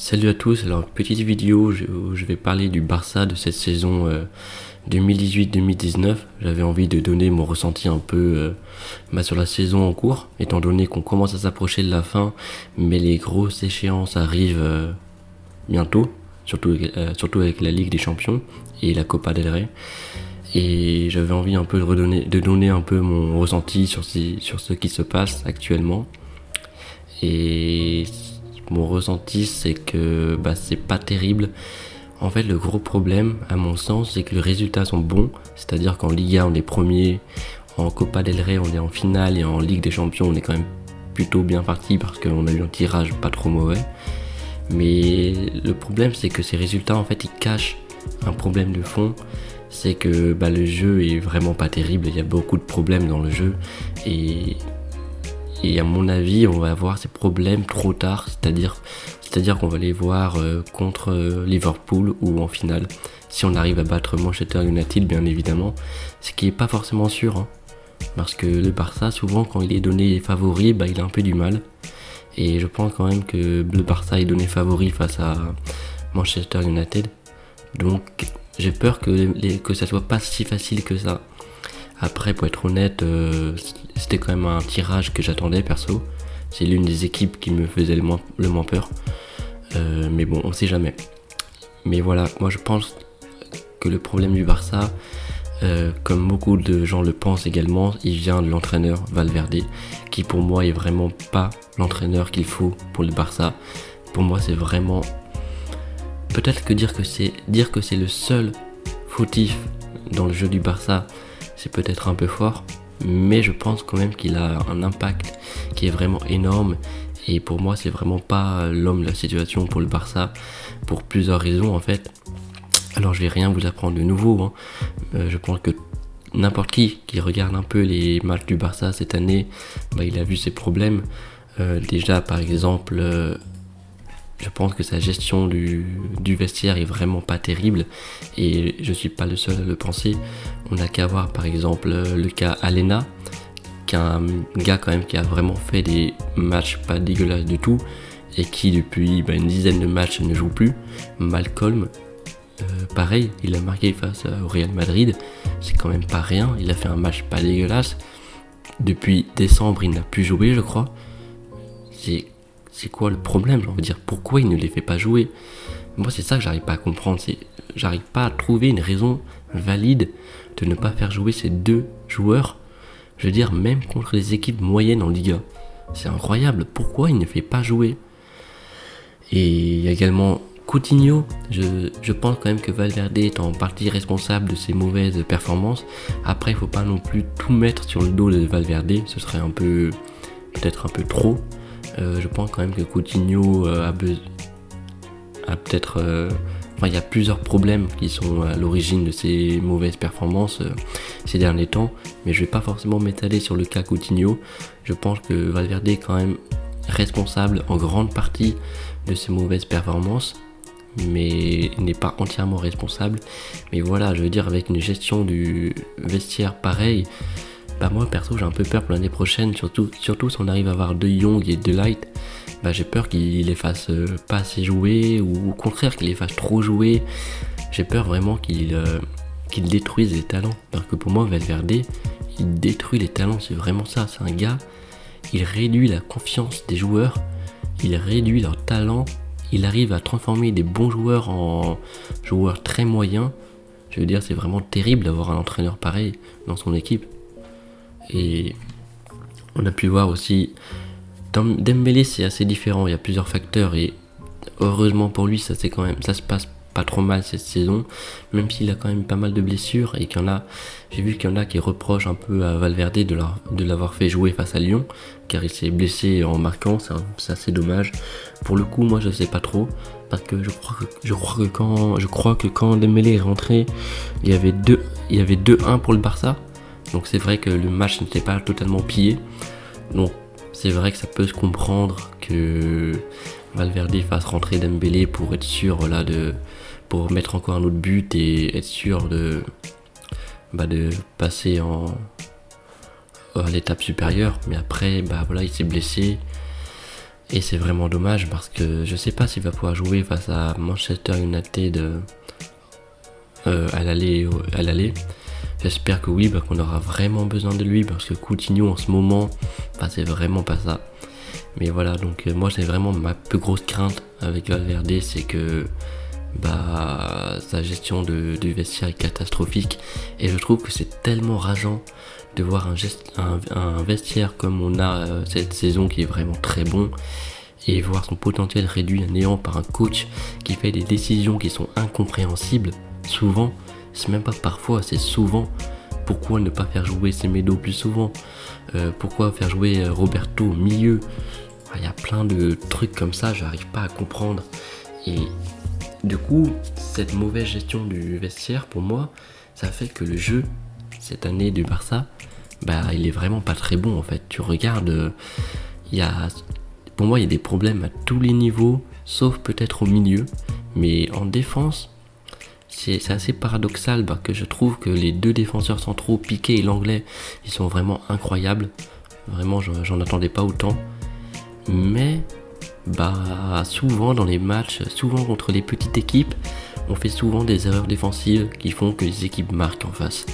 Salut à tous, alors petite vidéo où je vais parler du Barça de cette saison 2018-2019. J'avais envie de donner mon ressenti un peu sur la saison en cours, étant donné qu'on commence à s'approcher de la fin, mais les grosses échéances arrivent bientôt, surtout avec la Ligue des Champions et la Copa del Rey. Et j'avais envie un peu de donner un peu mon ressenti sur ce qui se passe actuellement. Et mon ressenti, c'est que c'est pas terrible. En fait, le gros problème, à mon sens, c'est que les résultats sont bons. C'est-à-dire qu'en Liga, on est premier, en Copa del Rey, on est en finale, et en Ligue des Champions, on est quand même plutôt bien parti parce qu'on a eu un tirage pas trop mauvais. Mais le problème, c'est que ces résultats, en fait, ils cachent un problème de fond. C'est que le jeu est vraiment pas terrible. Il y a beaucoup de problèmes dans le jeu. Et à mon avis, on va avoir ces problèmes trop tard, c'est-à-dire qu'on va les voir contre Liverpool ou en finale, si on arrive à battre Manchester United, bien évidemment, ce qui est pas forcément sûr, hein, parce que le Barça, souvent quand il est donné favori, il a un peu du mal, et je pense quand même que le Barça est donné favori face à Manchester United, donc j'ai peur que ça soit pas si facile que ça. Après, pour être honnête, c'était quand même un tirage que j'attendais perso. C'est l'une des équipes qui me faisait le moins peur. Mais bon, on sait jamais. Mais voilà, moi je pense que le problème du Barça, comme beaucoup de gens le pensent également, il vient de l'entraîneur Valverde, qui pour moi est vraiment pas l'entraîneur qu'il faut pour le Barça. Pour moi, c'est vraiment... Peut-être que dire que c'est le seul fautif dans le jeu du Barça, c'est peut-être un peu fort, mais je pense quand même qu'il a un impact qui est vraiment énorme, et pour moi c'est vraiment pas l'homme de la situation pour le Barça, pour plusieurs raisons en fait. Alors je vais rien vous apprendre de nouveau, hein. Je pense que n'importe qui regarde un peu les matchs du Barça cette année, il a vu ses problèmes. Déjà par exemple, je pense que sa gestion du vestiaire est vraiment pas terrible, et je suis pas le seul à le penser. On n'a qu'à voir par exemple le cas Alena, qui est un gars quand même qui a vraiment fait des matchs pas dégueulasses du tout, et qui depuis une dizaine de matchs ne joue plus. Malcolm, pareil, il a marqué face au Real Madrid, c'est quand même pas rien, il a fait un match pas dégueulasse. Depuis décembre, il n'a plus joué, je crois. C'est quoi le problème, j'ai envie de dire, pourquoi il ne les fait pas jouer? Moi c'est ça que j'arrive pas à comprendre, j'arrive pas à trouver une raison valide de ne pas faire jouer ces deux joueurs. Je veux dire, même contre les équipes moyennes en Liga, c'est incroyable, pourquoi il ne fait pas jouer? Et il y a également Coutinho, je pense quand même que Valverde est en partie responsable de ses mauvaises performances. Après, il faut pas non plus tout mettre sur le dos de Valverde, ce serait peut-être un peu trop. Je pense quand même que Coutinho a peut-être... il y a plusieurs problèmes qui sont à l'origine de ces mauvaises performances ces derniers temps, mais je vais pas forcément m'étaler sur le cas Coutinho. Je pense que Valverde est quand même responsable en grande partie de ces mauvaises performances, mais il n'est pas entièrement responsable. Mais voilà, je veux dire, avec une gestion du vestiaire pareille, moi perso j'ai un peu peur pour l'année prochaine, surtout si on arrive à avoir De Jong et De Ligt. J'ai peur qu'il les fasse pas assez jouer, ou au contraire qu'il les fasse trop jouer. J'ai peur vraiment qu'il détruise les talents, parce que pour moi Valverde, il détruit les talents, c'est vraiment ça. C'est un gars, il réduit la confiance des joueurs, il réduit leur talent, il arrive à transformer des bons joueurs en joueurs très moyens. Je veux dire, c'est vraiment terrible d'avoir un entraîneur pareil dans son équipe. Et on a pu voir aussi Dembélé, c'est assez différent, il y a plusieurs facteurs, et heureusement pour lui ça se passe pas trop mal cette saison, même s'il a quand même pas mal de blessures, et j'ai vu qu'il y en a qui reprochent un peu à Valverde de l'avoir fait jouer face à Lyon, car il s'est blessé en marquant. C'est assez dommage. Pour le coup, moi je sais pas trop, parce que je crois que quand Dembélé est rentré, il y avait 2-1 pour le Barça. Donc c'est vrai que le match n'était pas totalement pillé. Donc c'est vrai que ça peut se comprendre que Valverde fasse rentrer Dembélé pour être sûr pour mettre encore un autre but et être sûr de passer à l'étape supérieure. Mais après, il s'est blessé. Et c'est vraiment dommage parce que je sais pas s'il va pouvoir jouer face à Manchester United à l'aller. J'espère que oui, qu'on aura vraiment besoin de lui parce que Coutinho en ce moment, c'est vraiment pas ça. Mais voilà, donc moi c'est vraiment ma plus grosse crainte avec Valverde, c'est que sa gestion du vestiaire est catastrophique. Et je trouve que c'est tellement rageant de voir un vestiaire comme on a cette saison qui est vraiment très bon et voir son potentiel réduit à néant par un coach qui fait des décisions qui sont incompréhensibles. Souvent, c'est même pas parfois, c'est souvent. Pourquoi ne pas faire jouer Semedo plus souvent? Pourquoi faire jouer Roberto au milieu? Il y a plein de trucs comme ça, j'arrive pas à comprendre. Et du coup, cette mauvaise gestion du vestiaire, pour moi, ça fait que le jeu, cette année du Barça, il est vraiment pas très bon en fait. Tu regardes, pour moi, il y a des problèmes à tous les niveaux, sauf peut-être au milieu. Mais en défense, c'est assez paradoxal que je trouve que les deux défenseurs centraux, Piqué et l'anglais, ils sont vraiment incroyables. Vraiment, j'en attendais pas autant. Mais souvent dans les matchs, souvent contre les petites équipes, on fait souvent des erreurs défensives qui font que les équipes marquent en face.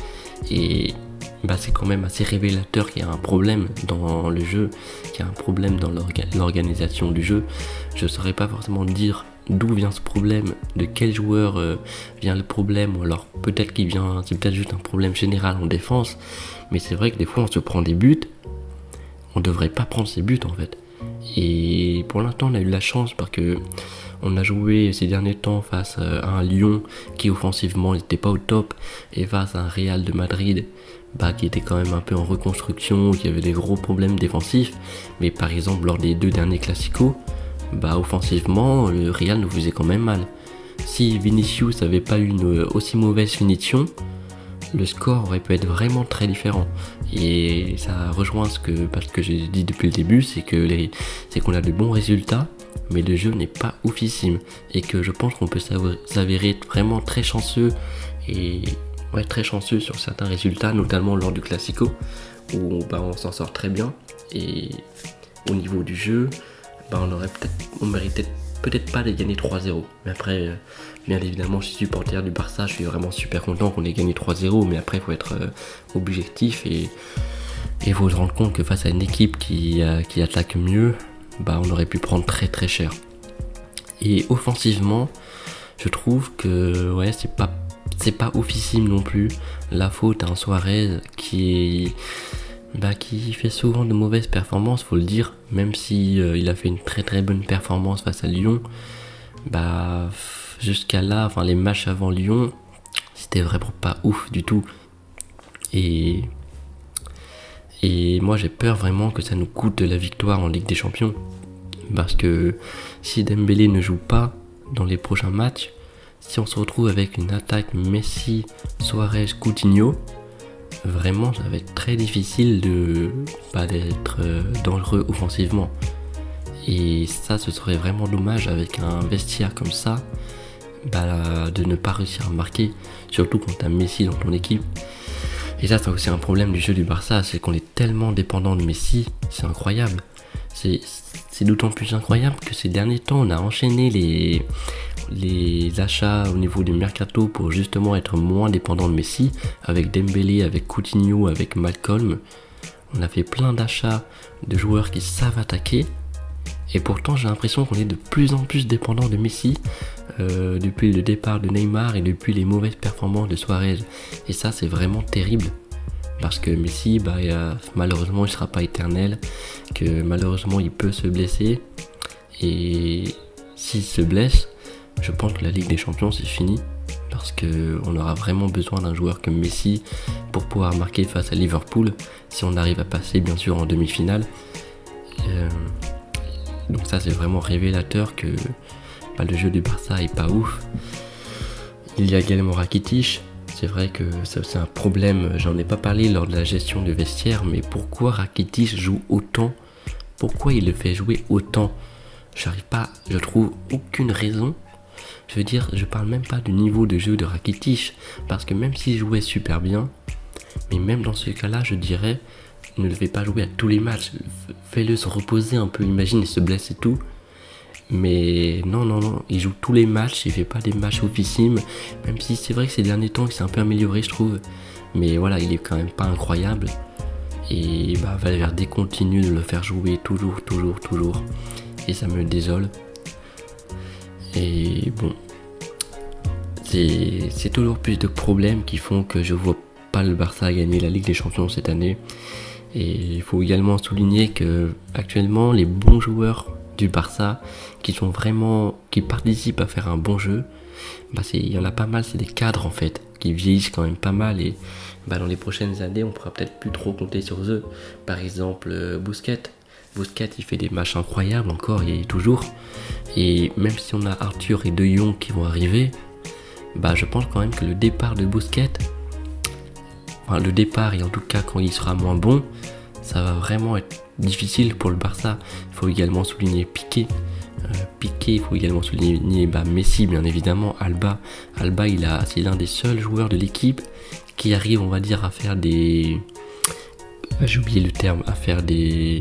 Et c'est quand même assez révélateur qu'il y a un problème dans le jeu, qu'il y a un problème dans l'organisation du jeu. Je ne saurais pas forcément dire d'où vient ce problème, de quel joueur vient le problème, ou alors peut-être c'est peut-être juste un problème général en défense. Mais c'est vrai que des fois on se prend des buts, on devrait pas prendre ces buts en fait. Et pour l'instant on a eu la chance parce que on a joué ces derniers temps face à un Lyon qui offensivement n'était pas au top, et face à un Real de Madrid qui était quand même un peu en reconstruction, qui avait des gros problèmes défensifs. Mais par exemple lors des 2 derniers Clasico, offensivement le Real nous faisait quand même mal. Si Vinicius n'avait pas eu une aussi mauvaise finition, le score aurait pu être vraiment très différent. Et ça rejoint ce que j'ai dit depuis le début, c'est qu'on a de bons résultats, mais le jeu n'est pas oufissime. Et que je pense qu'on peut s'avérer vraiment très chanceux, très chanceux sur certains résultats, notamment lors du Classico, où on s'en sort très bien. Et au niveau du jeu, on méritait peut-être pas de gagner 3-0. Mais après, bien évidemment, je suis supporter du Barça, je suis vraiment super content qu'on ait gagné 3-0. Mais après, il faut être objectif et il faut se rendre compte que face à une équipe qui attaque mieux, on aurait pu prendre très très cher. Et offensivement, je trouve que c'est pas oufissime non plus. La faute à un Suarez qui fait souvent de mauvaises performances, faut le dire, même si il a fait une très très bonne performance face à Lyon. Jusqu'à là, les matchs avant Lyon, c'était vraiment pas ouf du tout. Et moi j'ai peur vraiment que ça nous coûte de la victoire en Ligue des Champions. Parce que si Dembélé ne joue pas dans les prochains matchs, si on se retrouve avec une attaque Messi, Suarez, Coutinho, vraiment ça va être très difficile d'être dangereux offensivement. Et ça, ce serait vraiment dommage avec un vestiaire comme ça, de ne pas réussir à marquer, surtout quand t'as Messi dans ton équipe. Et ça, c'est aussi un problème du jeu du Barça, c'est qu'on est tellement dépendant de Messi, c'est incroyable. C'est d'autant plus incroyable que ces derniers temps, on a enchaîné les achats au niveau du mercato pour justement être moins dépendant de Messi, avec Dembélé, avec Coutinho, avec Malcolm. On a fait plein d'achats de joueurs qui savent attaquer, et pourtant j'ai l'impression qu'on est de plus en plus dépendant de Messi depuis le départ de Neymar et depuis les mauvaises performances de Suarez. Et ça, c'est vraiment terrible. Parce que Messi, malheureusement, il ne sera pas éternel, que malheureusement, il peut se blesser. Et s'il se blesse, je pense que la Ligue des Champions, c'est fini. Parce qu'on aura vraiment besoin d'un joueur comme Messi pour pouvoir marquer face à Liverpool, si on arrive à passer, bien sûr, en demi-finale. Donc ça, c'est vraiment révélateur que le jeu du Barça est pas ouf. Il y a également Rakitic. C'est vrai que c'est un problème, j'en ai pas parlé lors de la gestion du vestiaire, mais pourquoi Rakitic joue autant? Pourquoi il le fait jouer autant? Je trouve aucune raison. Je veux dire, je parle même pas du niveau de jeu de Rakitic, parce que même s'il jouait super bien, mais même dans ce cas-là, je dirais, ne le fais pas jouer à tous les matchs. Fais-le se reposer un peu, imagine, il se blesse et tout. Mais non, il joue tous les matchs, il fait pas des matchs oufissimes. Même si c'est vrai que ces derniers temps, il s'est un peu amélioré, je trouve. Mais voilà, il est quand même pas incroyable. Et Valverde continue de le faire jouer toujours. Et ça me désole. Et bon, c'est toujours plus de problèmes qui font que je vois pas le Barça gagner la Ligue des Champions cette année. Et il faut également souligner que actuellement les bons joueurs du Barça qui participent à faire un bon jeu, il y en a pas mal, c'est des cadres en fait, qui vieillissent quand même pas mal et dans les prochaines années on pourra peut-être plus trop compter sur eux. Par exemple Busquets, il fait des matchs incroyables encore, il y est toujours. Et même si on a Arthur et De Jong qui vont arriver, je pense quand même que le départ de Busquets, le départ et en tout cas quand il sera moins bon, ça va vraiment être difficile pour le Barça. Il faut également souligner Piqué, il faut également souligner Messi bien évidemment, Alba, c'est l'un des seuls joueurs de l'équipe qui arrive, on va dire, à faire des... j'ai oublié le terme, à faire des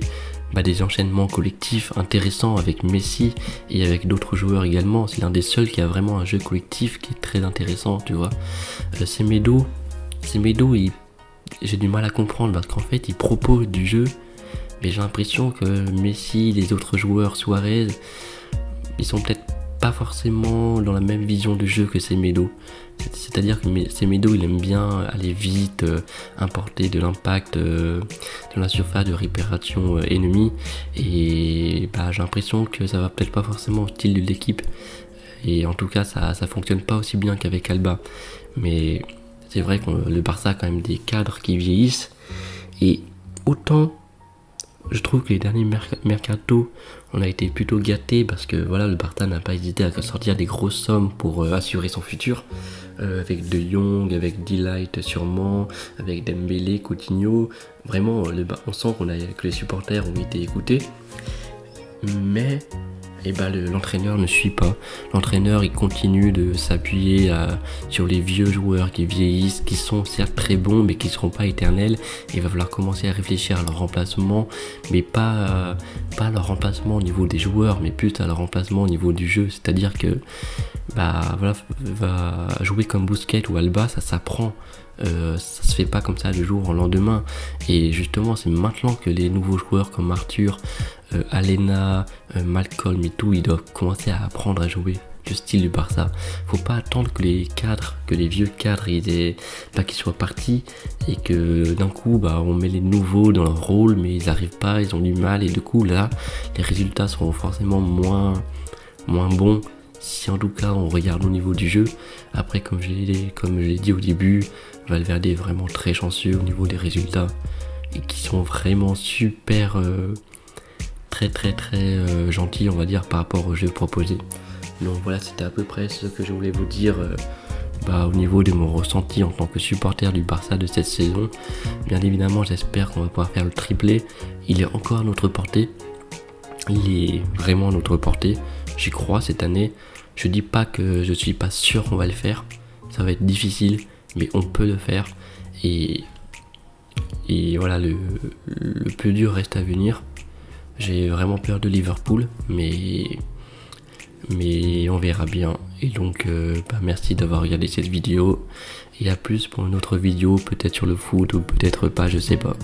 enchaînements collectifs intéressants avec Messi et avec d'autres joueurs également. C'est l'un des seuls qui a vraiment un jeu collectif qui est très intéressant, tu vois. Semedo, j'ai du mal à comprendre parce qu'en fait il propose du jeu, mais j'ai l'impression que Messi, les autres joueurs, Suarez, ils sont peut-être pas forcément dans la même vision de jeu que Semedo. C'est-à-dire que Semedo il aime bien aller vite, importer de l'impact dans la surface de réparation ennemie, et j'ai l'impression que ça va peut-être pas forcément au style de l'équipe, et en tout cas ça fonctionne pas aussi bien qu'avec Alba. Mais c'est vrai que le Barça a quand même des cadres qui vieillissent, et autant je trouve que les derniers mercato on a été plutôt gâtés parce que voilà, le Barça n'a pas hésité à sortir des grosses sommes pour assurer son futur, avec De Jong, avec Delight sûrement, avec Dembélé, Coutinho. Vraiment on sent que les supporters ont été écoutés, mais l'entraîneur ne suit pas. L'entraîneur il continue de s'appuyer sur les vieux joueurs qui vieillissent, qui sont certes très bons mais qui ne seront pas éternels. Il va falloir commencer à réfléchir à leur remplacement, mais pas leur remplacement au niveau des joueurs, mais plus à leur remplacement au niveau du jeu. C'est-à-dire que va jouer comme Busquets ou Alba, ça s'apprend. Ça se fait pas comme ça du jour au lendemain, et justement c'est maintenant que les nouveaux joueurs comme Arthur, Alena, Malcolm et tout, ils doivent commencer à apprendre à jouer le style du Barça. Faut pas attendre que les vieux cadres qu'ils soient partis et que d'un coup on met les nouveaux dans leur rôle, mais ils arrivent pas, ils ont du mal, et du coup là les résultats seront forcément moins bons si en tout cas on regarde au niveau du jeu. Après, comme je l'ai dit au début, Valverde est vraiment très chanceux au niveau des résultats et qui sont vraiment super très gentils, on va dire, par rapport au jeu proposé. Donc voilà, c'était à peu près ce que je voulais vous dire au niveau de mon ressenti en tant que supporter du Barça de cette saison. Bien évidemment, j'espère qu'on va pouvoir faire le triplé. Il est encore à notre portée. Il est vraiment à notre portée. J'y crois cette année. Je dis pas que je suis pas sûr qu'on va le faire. Ça va être difficile, mais on peut le faire. Et voilà, le plus dur reste à venir. J'ai vraiment peur de Liverpool, mais on verra bien. Et donc merci d'avoir regardé cette vidéo, et à plus pour une autre vidéo, peut-être sur le foot ou peut-être pas, je sais pas.